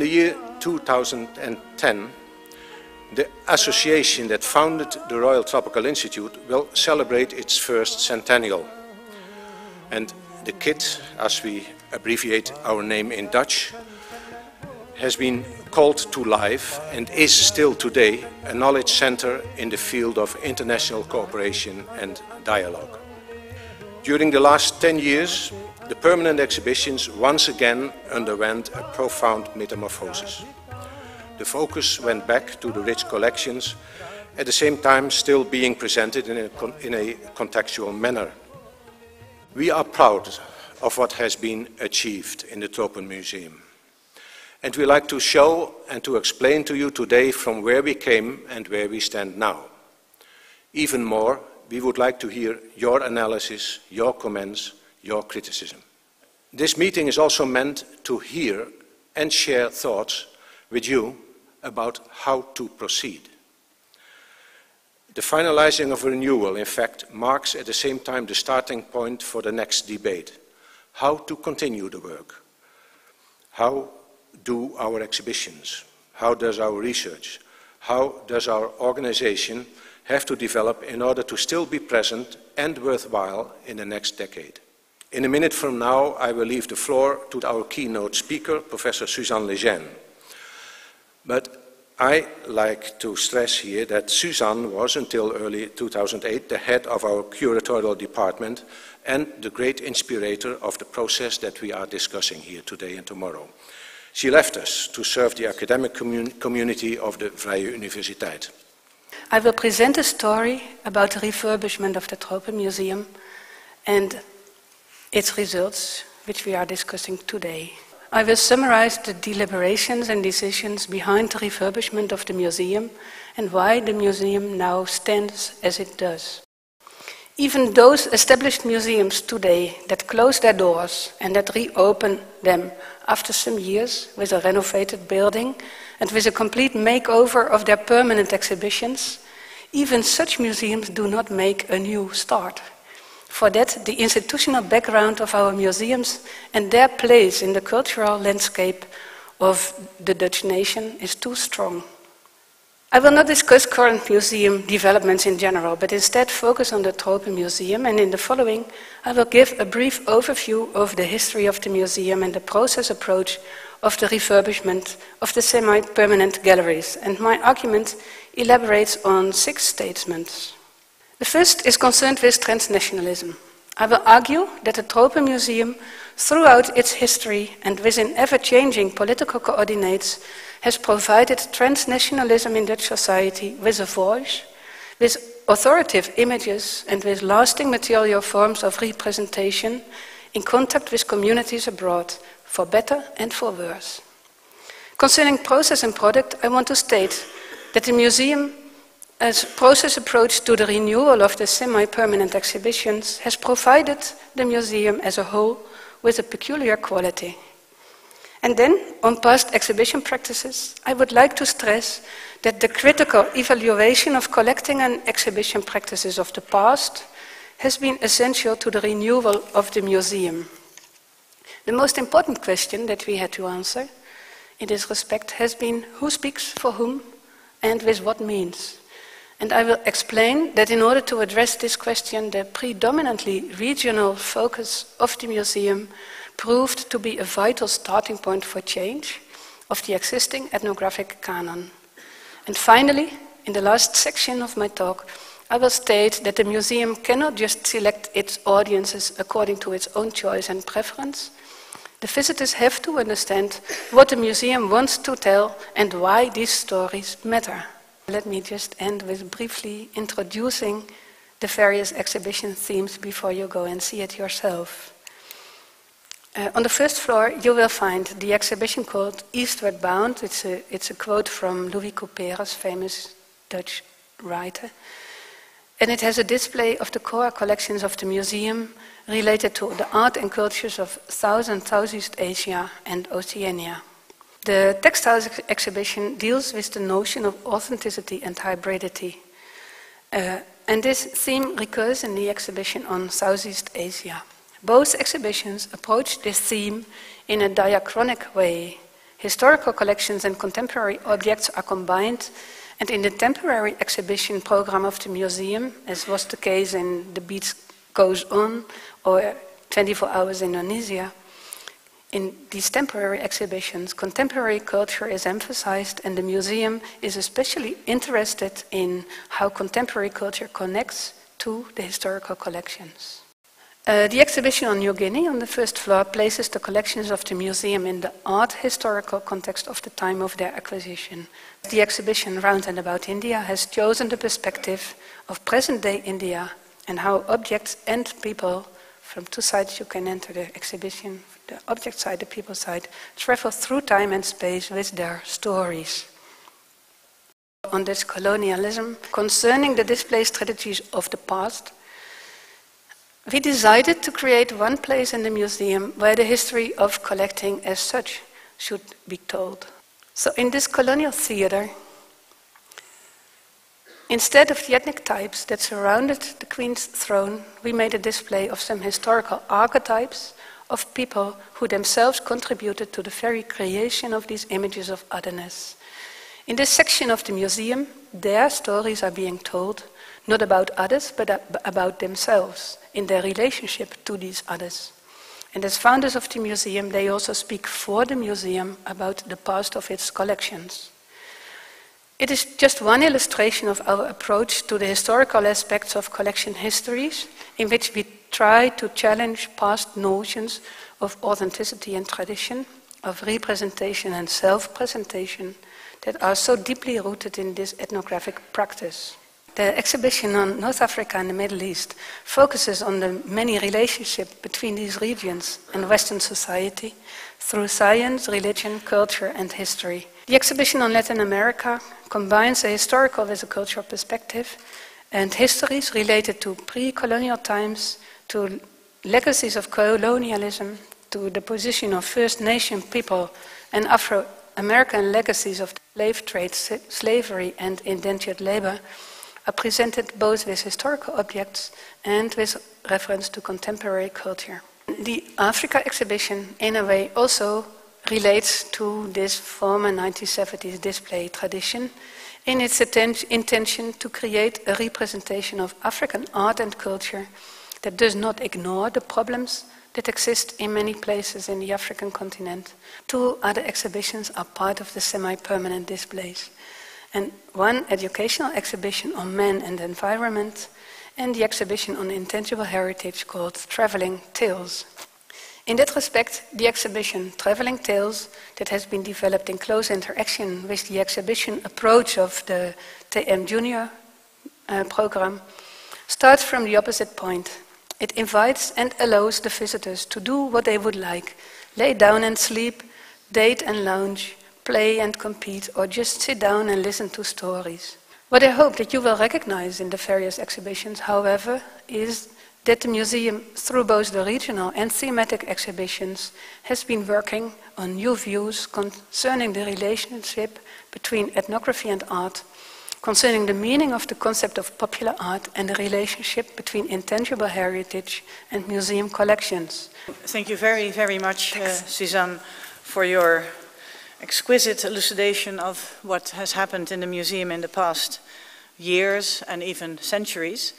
year 2010, the association that founded the Royal Tropical Institute will celebrate its first centennial. And the KIT, as we abbreviate our name in Dutch, has been called to life and is still today a knowledge center in the field of international cooperation and dialogue. During the last 10 years, the permanent exhibitions once again underwent a profound metamorphosis. The focus went back to the rich collections, at the same time still being presented in a contextual manner. We are proud of what has been achieved in the Tropenmuseum. And we like to show and to explain to you today from where we came and where we stand now. Even more, we would like to hear your analysis, your comments, your criticism. This meeting is also meant to hear and share thoughts with you about how to proceed. The finalizing of a renewal, in fact, marks at the same time the starting point for the next debate. How to continue the work? How do our exhibitions? How does our research? How does our organization have to develop in order to still be present and worthwhile in the next decade? In a minute from now, I will leave the floor to our keynote speaker, Professor Suzanne Legêne. But I like to stress here that Suzanne was, until early 2008, the head of our curatorial department and the great inspirator of the process that we are discussing here today and tomorrow. She left us to serve the academic community of the Vrije Universiteit. I will present a story about the refurbishment of the Tropenmuseum and its results, which we are discussing today. I will summarize the deliberations and decisions behind the refurbishment of the museum and why the museum now stands as it does. Even those established museums today that close their doors and that reopen them after some years with a renovated building and with a complete makeover of their permanent exhibitions, even such museums do not make a new start. For that, the institutional background of our museums and their place in the cultural landscape of the Dutch nation is too strong. I will not discuss current museum developments in general, but instead focus on the Tropenmuseum, and in the following I will give a brief overview of the history of the museum and the process approach of the refurbishment of the semi-permanent galleries, and my argument elaborates on 6 statements. The first is concerned with transnationalism. I will argue that the Tropenmuseum, throughout its history and within ever-changing political coordinates, has provided transnationalism in Dutch society with a voice, with authoritative images and with lasting material forms of representation in contact with communities abroad, for better and for worse. Concerning process and product, I want to state that the museum, as process approach to the renewal of the semi-permanent exhibitions, has provided the museum as a whole with a peculiar quality. And then, on past exhibition practices, I would like to stress that the critical evaluation of collecting and exhibition practices of the past has been essential to the renewal of the museum. The most important question that we had to answer in this respect has been who speaks for whom and with what means. And I will explain that in order to address this question, the predominantly regional focus of the museum proved to be a vital starting point for change of the existing ethnographic canon. And finally, in the last section of my talk, I will state that the museum cannot just select its audiences according to its own choice and preference. The visitors have to understand what the museum wants to tell and why these stories matter. Let me just end with briefly introducing the various exhibition themes before you go and see it yourself. On the first floor, you will find the exhibition called Eastward Bound. It's a quote from Louis Couperus, famous Dutch writer. And it has a display of the core collections of the museum related to the art and cultures of South and Southeast Asia and Oceania. The textiles exhibition deals with the notion of authenticity and hybridity. And this theme recurs in the exhibition on Southeast Asia. Both exhibitions approach this theme in a diachronic way, Historical collections and contemporary objects are combined, and in the temporary exhibition program of the museum, as was the case in The Beat Goes On or 24 Hours Indonesia, in these temporary exhibitions, contemporary culture is emphasized, and the museum is especially interested in how contemporary culture connects to the historical collections. The exhibition on New Guinea on the first floor places the collections of the museum in the art historical context of the time of their acquisition. The exhibition Round and About India has chosen the perspective of present-day India and how objects and people, from two sides you can enter the exhibition, the object side, the people side, travel through time and space with their stories. On this colonialism, concerning the display strategies of the past, we decided to create one place in the museum where the history of collecting as such should be told. So in this colonial theater, instead of the ethnic types that surrounded the Queen's throne, we made a display of some historical archetypes of people who themselves contributed to the very creation of these images of otherness. In this section of the museum, their stories are being told, not about others, but about themselves, in their relationship to these others. And as founders of the museum, they also speak for the museum about the past of its collections. It is just one illustration of our approach to the historical aspects of collection histories, in which we try to challenge past notions of authenticity and tradition, of representation and self-presentation, that are so deeply rooted in this ethnographic practice. The exhibition on North Africa and the Middle East focuses on the many relationships between these regions and Western society through science, religion, culture, and history. The exhibition on Latin America combines a historical with a cultural perspective and histories related to pre-colonial times, to legacies of colonialism, to the position of First Nation people and Afro-American legacies of the slave trade, slavery, and indentured labor, are presented both with historical objects and with reference to contemporary culture. The Africa exhibition, in a way, also relates to this former 1970s display tradition in its intention to create a representation of African art and culture that does not ignore the problems that exist in many places in the African continent. Two other exhibitions are part of the semi-permanent displays. And one educational exhibition on men and environment, and the exhibition on intangible heritage called Traveling Tales. In that respect, the exhibition Traveling Tales, that has been developed in close interaction with the exhibition approach of the TM Junior program, starts from the opposite point. It invites and allows the visitors to do what they would like: lay down and sleep, date and lounge, play and compete, or just sit down and listen to stories. What I hope that you will recognize in the various exhibitions, however, is that the museum, through both the regional and thematic exhibitions, has been working on new views concerning the relationship between ethnography and art, concerning the meaning of the concept of popular art and the relationship between intangible heritage and museum collections. Thank you very, very much, Suzanne, for your exquisite elucidation of what has happened in the museum in the past years and even centuries.